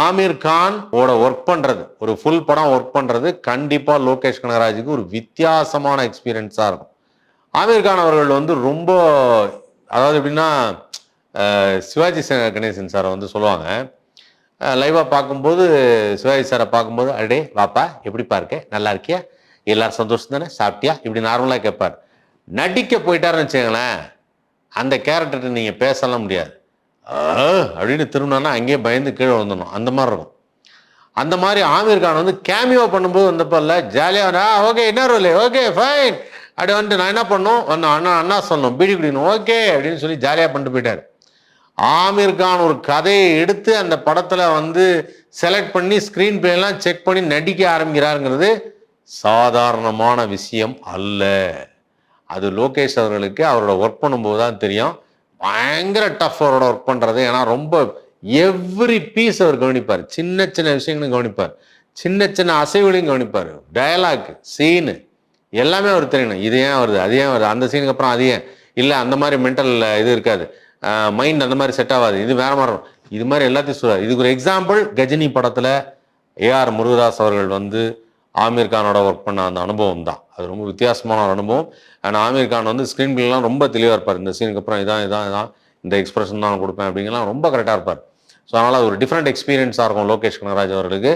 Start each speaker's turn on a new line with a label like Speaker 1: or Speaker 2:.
Speaker 1: ஆமீர் கான் ஓட ஒர்க் பண்றது, ஒரு ஃபுல் படம் ஒர்க் பண்றது கண்டிப்பா லோகேஷ் கனகராஜுக்கு ஒரு வித்தியாசமான எக்ஸ்பீரியன்ஸா இருக்கும். ஆமீர் கான் அவர்கள் வந்து ரொம்ப, அதாவது எப்படின்னா, சிவாஜி கணேசன் சாரை வந்து சொல்லுவாங்க, லைவாக பார்க்கும்போது சிவாஜி சாரை பார்க்கும்போது, அடே வாப்பா எப்படிப்பா இருக்க, நல்லா இருக்கியா, எல்லாரும் சந்தோஷம் தானே, சாப்பிட்டியா, இப்படி நார்மலாக கேட்பார். நடிக்க போயிட்டாருன்னு வச்சுங்களேன், அந்த கேரக்டர்கிட்ட நீங்கள் பேசலாம் முடியாது. அப்படின்னு திரும்பினா அங்கேயே பயந்து கீழே வந்துடணும், அந்த மாதிரி இருக்கும். அந்த மாதிரி ஆமீர் கான் வந்து கேமியோ பண்ணும்போது வந்தப்பல்ல ஜாலியாக ஓகே என்ன ரோல் ஓகே ஃபைன் அப்படி வந்துட்டு நான் என்ன பண்ணோம் அண்ணா அண்ணா சொல்லணும் பீடி குடிக்கணும் ஓகே அப்படின்னு சொல்லி ஜாலியாக பண்ணிட்டு போயிட்டார். ஆமீர் கான் ஒரு கதையை எடுத்து அந்த படத்தில் வந்து செலக்ட் பண்ணி ஸ்க்ரீன் பிளேலாம் செக் பண்ணி நடிக்க ஆரம்பிக்கிறாருங்கிறது சாதாரணமான விஷயம் அல்ல. அது லோகேஷ் அவர்களுக்கு அவரோட ஒர்க் பண்ணும்போது தான் தெரியும். பயங்கர டஃப் அவரோட ஒர்க் பண்ணுறது. ஏன்னா ரொம்ப எவ்ரி பீஸ் அவர் கவனிப்பார், சின்ன சின்ன விஷயங்களும் கவனிப்பார், சின்ன சின்ன அசைவுகளையும் கவனிப்பார், டயலாக் சீனு எல்லாமே அவர் தெரியணும். இது ஏன் வருது, அது ஏன் வருது, அந்த சீனுக்கு அப்புறம் அது ஏன் இல்லை, அந்த மாதிரி மென்டல் இது இருக்காது, மைண்ட் அந்த மாதிரி செட் ஆகாது, இது வேற மாதிரி இருக்கும், இது மாதிரி எல்லாத்தையும் சொல்லுவார். இதுக்கு ஒரு எக்ஸாம்பிள் கஜினி படத்தில் ஏஆர் முருகதாஸ் அவர்கள் வந்து ஆமீர் கானோட ஒர்க் பண்ண அந்த அனுபவம் தான். அது ரொம்ப வித்தியாசமான ஒரு அனுபவம். ஆனால் ஆமீர் கான் வந்து ஸ்க்ரீன் பிளேலாம் ரொம்ப தெளிவாக இருப்பார். இந்த சீனுக்கு அப்புறம் இதான் இந்த எக்ஸ்பிரஷன் தான் கொடுப்பேன் அப்படிங்கலாம் ரொம்ப கரெக்டாக இருப்பார். ஸோ அதனால் அது ஒரு டிஃப்ரெண்ட் எக்ஸ்பீரியன்ஸாக இருக்கும் லோகேஷ் கனகராஜ் அவர்களுக்கு.